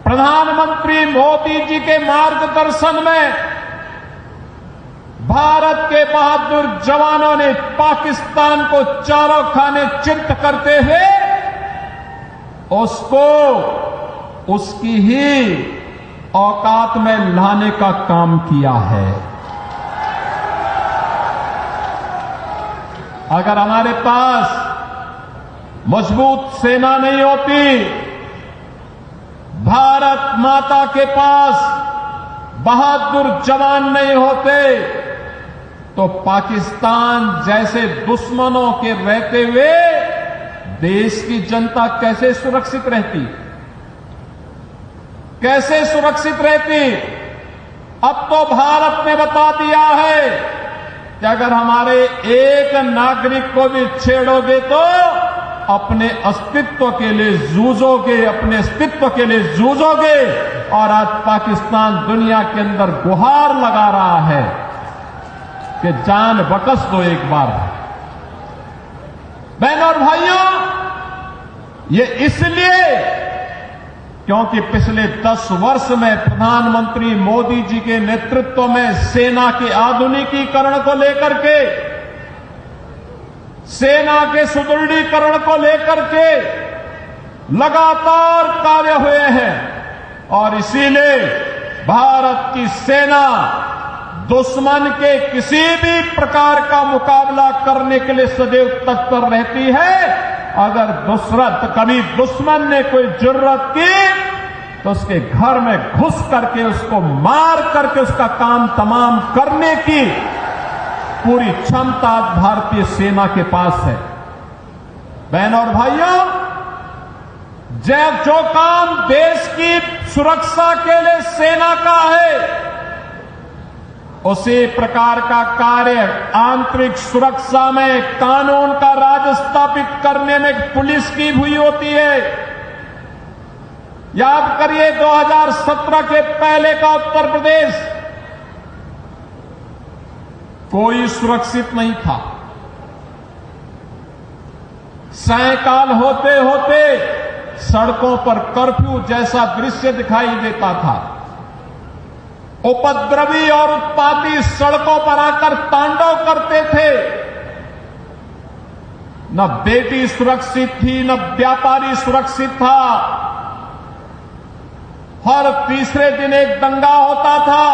प्रधानमंत्री मोदी जी के मार्गदर्शन में भारत के बहादुर जवानों ने पाकिस्तान को चारों खाने चित्त करते हुए उसको उसकी ही औकात में लाने का काम किया है। अगर हमारे पास मजबूत सेना नहीं होती, भारत माता के पास बहादुर जवान नहीं होते, तो पाकिस्तान जैसे दुश्मनों के रहते हुए देश की जनता कैसे सुरक्षित रहती, कैसे सुरक्षित रहती। अब तो भारत ने बता दिया है कि अगर हमारे एक नागरिक को भी छेड़ोगे तो अपने अस्तित्व के लिए जूझोगे, अपने अस्तित्व के लिए जूझोगे। और आज पाकिस्तान दुनिया के अंदर गुहार लगा रहा है कि जान बकस दो एक बार। बहनों और भाइयों, ये इसलिए क्योंकि पिछले 10 वर्ष में प्रधानमंत्री मोदी जी के नेतृत्व में सेना के आधुनिकीकरण को लेकर के, सेना के सुदृढ़ीकरण को लेकर के लगातार कार्य हुए हैं। और इसीलिए भारत की सेना दुश्मन के किसी भी प्रकार का मुकाबला करने के लिए सदैव तत्पर रहती है। अगर कभी दुश्मन ने कोई जरूरत की तो उसके घर में घुस करके, उसको मार करके उसका काम तमाम करने की पूरी क्षमता भारतीय सेना के पास है। बहनों और भाइयों, जो काम देश की सुरक्षा के लिए सेना का है, उसी प्रकार का कार्य आंतरिक सुरक्षा में कानून का राज स्थापित करने में पुलिस की हुई होती है। याद करिए 2017 के पहले का उत्तर प्रदेश कोई सुरक्षित नहीं था। सायंकाल होते होते सड़कों पर कर्फ्यू जैसा दृश्य दिखाई देता था। उपद्रवी और उत्पाती सड़कों पर आकर तांडव करते थे। न बेटी सुरक्षित थी, न व्यापारी सुरक्षित था। हर तीसरे दिन एक दंगा होता था।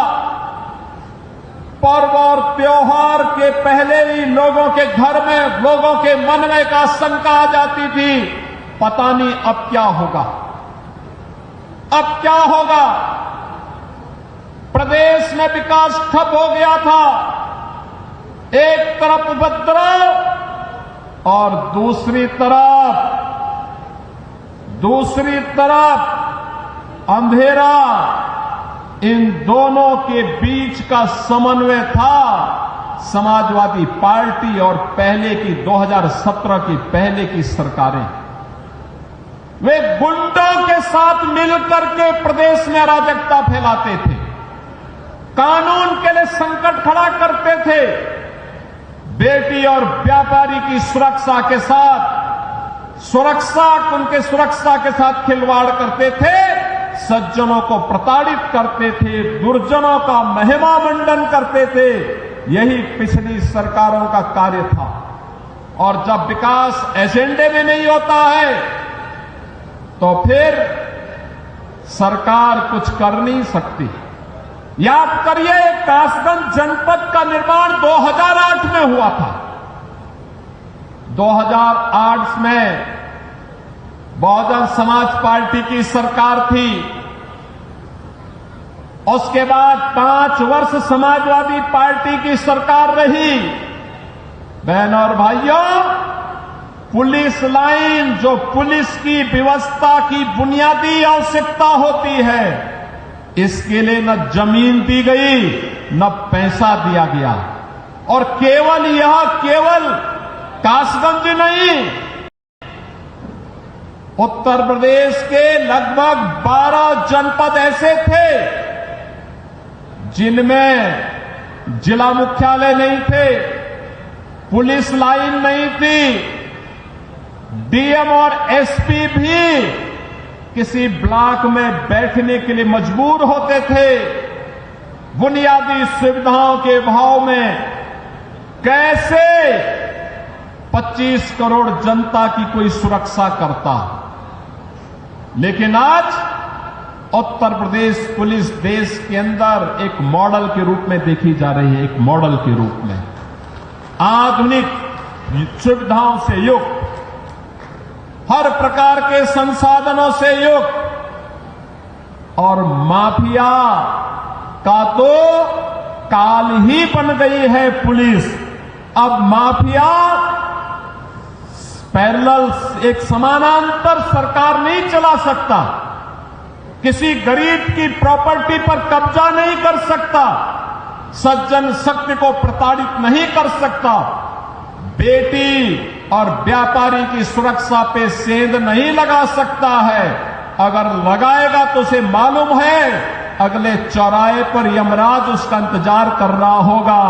पर्व और त्योहार के पहले ही लोगों के घर में, लोगों के मन में एक आशंका आ जाती थी, पता नहीं अब क्या होगा, अब क्या होगा। प्रदेश में विकास ठप हो गया था। एक तरफ उपद्रव और दूसरी तरफ अंधेरा। इन दोनों के बीच का समन्वय था समाजवादी पार्टी और पहले की 2017 की पहले की सरकारें। वे गुंडों के साथ मिलकर के प्रदेश में अराजकता फैलाते थे, कानून के लिए संकट खड़ा करते थे। बेटी और व्यापारी की सुरक्षा के साथ उनके सुरक्षा के साथ खिलवाड़ करते थे, सज्जनों को प्रताड़ित करते थे, दुर्जनों का महिमा मंडन करते थे। यही पिछली सरकारों का कार्य था। और जब विकास एजेंडे में नहीं होता है तो फिर सरकार कुछ कर नहीं सकती। याद करिए, कासगंज जनपद का निर्माण 2008 में हुआ था। 2008 में बहुजन समाज पार्टी की सरकार थी। उसके बाद 5 वर्ष समाजवादी पार्टी की सरकार रही। बहनों और भाइयों, पुलिस लाइन जो पुलिस की व्यवस्था की बुनियादी आवश्यकता होती है, इसके लिए न जमीन दी गई, न पैसा दिया गया। और केवल कासगंज नहीं, उत्तर प्रदेश के लगभग 12 जनपद ऐसे थे जिनमें जिला मुख्यालय नहीं थे, पुलिस लाइन नहीं थी, डीएम और एसपी भी किसी ब्लॉक में बैठने के लिए मजबूर होते थे। बुनियादी सुविधाओं के अभाव में कैसे 25 करोड़ जनता की कोई सुरक्षा करता। लेकिन आज उत्तर प्रदेश पुलिस देश के अंदर एक मॉडल के रूप में देखी जा रही है, एक मॉडल के रूप में आधुनिक सुविधाओं से युक्त, हर प्रकार के संसाधनों से युक्त। और माफिया का तो काल ही बन गई है पुलिस। अब माफिया पैरेलल एक समानांतर सरकार नहीं चला सकता, किसी गरीब की प्रॉपर्टी पर कब्जा नहीं कर सकता, सज्जन शक्ति को प्रताड़ित नहीं कर सकता, बेटी और व्यापारी की सुरक्षा पे सेंध नहीं लगा सकता है। अगर लगाएगा तो उसे मालूम है अगले चौराहे पर यमराज उसका इंतजार कर रहा होगा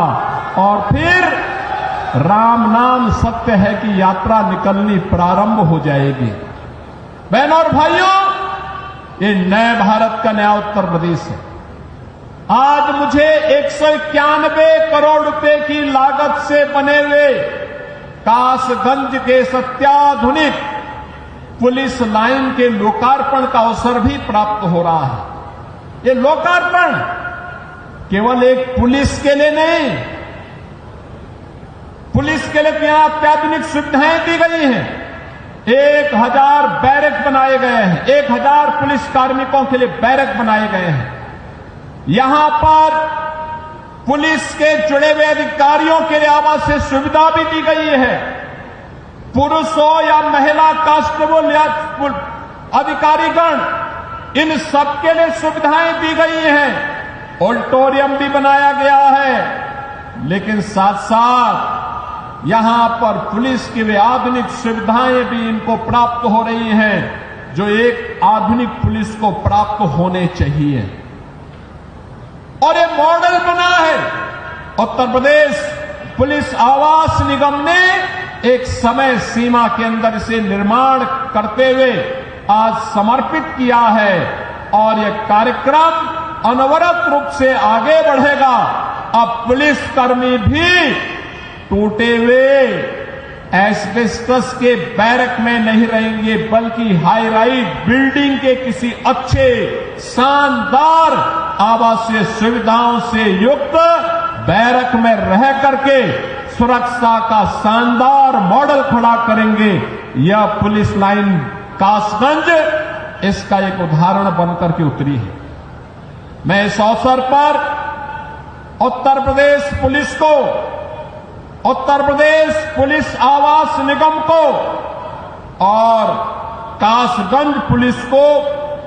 और फिर राम नाम सत्य है कि यात्रा निकलनी प्रारंभ हो जाएगी। बहनों और भाइयों, ये नए भारत का नया उत्तर प्रदेश है। आज मुझे 191 करोड़ रुपए की लागत से बने हुए कासगंज के अत्याधुनिक पुलिस लाइन के लोकार्पण का अवसर भी प्राप्त हो रहा है। ये लोकार्पण केवल एक पुलिस के लिए नहीं, पुलिस के लिए यहां अत्याधुनिक सुविधाएं दी गई हैं। 1000 बैरक बनाए गए हैं, 1000 पुलिस कार्मिकों के लिए बैरक बनाए गए हैं। यहां पर पुलिस के जुड़े हुए अधिकारियों के लिए आवासीय सुविधा भी दी गई है। पुरुष हो या महिला कांस्टेबल या अधिकारीगण, इन सबके लिए सुविधाएं दी गई हैं। ऑडिटोरियम भी बनाया गया है। लेकिन साथ साथ यहां पर पुलिस की वे आधुनिक सुविधाएं भी इनको प्राप्त हो रही हैं जो एक आधुनिक पुलिस को प्राप्त होने चाहिए। और ये मॉडल बना है। उत्तर प्रदेश पुलिस आवास निगम ने एक समय सीमा के अंदर इसे निर्माण करते हुए आज समर्पित किया है और यह कार्यक्रम अनवरत रूप से आगे बढ़ेगा। अब पुलिसकर्मी भी टूटे हुए एस्बेस्टस के बैरक में नहीं रहेंगे, बल्कि हाई राइज बिल्डिंग के किसी अच्छे शानदार आवासीय सुविधाओं से युक्त बैरक में रह करके सुरक्षा का शानदार मॉडल खड़ा करेंगे। यह पुलिस लाइन कासगंज इसका एक उदाहरण बनकर के उतरी है। मैं इस अवसर पर उत्तर प्रदेश पुलिस को, उत्तर प्रदेश पुलिस आवास निगम को और कासगंज पुलिस को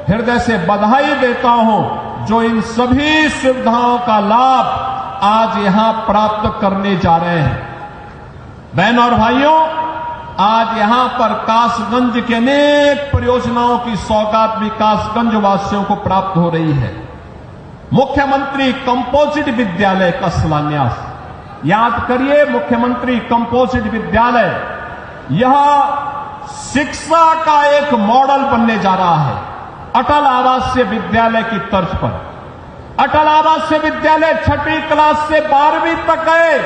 हृदय से बधाई देता हूं जो इन सभी सुविधाओं का लाभ आज यहां प्राप्त करने जा रहे हैं। बहनों और भाइयों, आज यहां पर कासगंज के अनेक परियोजनाओं की सौगात भी कासगंज वासियों को प्राप्त हो रही है। मुख्यमंत्री कंपोजिट विद्यालय का शिलान्यास, याद करिए, मुख्यमंत्री कंपोजिट विद्यालय, यह शिक्षा का एक मॉडल बनने जा रहा है अटल आवासीय विद्यालय की तर्ज पर। अटल आवासीय विद्यालय 6वीं क्लास से 12वीं तक है,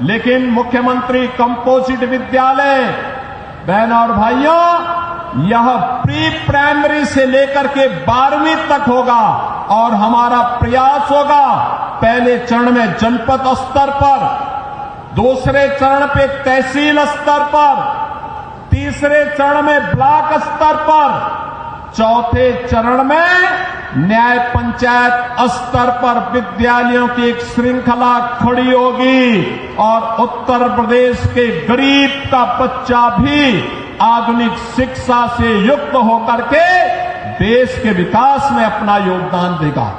लेकिन मुख्यमंत्री कंपोजिट विद्यालय, बहनों और भाइयों, यह प्री प्राइमरी से लेकर के 12वीं तक होगा और हमारा प्रयास होगा पहले चरण में जनपद स्तर पर, दूसरे चरण पे तहसील स्तर पर, तीसरे चरण में ब्लॉक स्तर पर, चौथे चरण में न्याय पंचायत स्तर पर विद्यालयों की एक श्रृंखला खड़ी होगी और उत्तर प्रदेश के गरीब का बच्चा भी आधुनिक शिक्षा से युक्त होकर के देश के विकास में अपना योगदान देगा।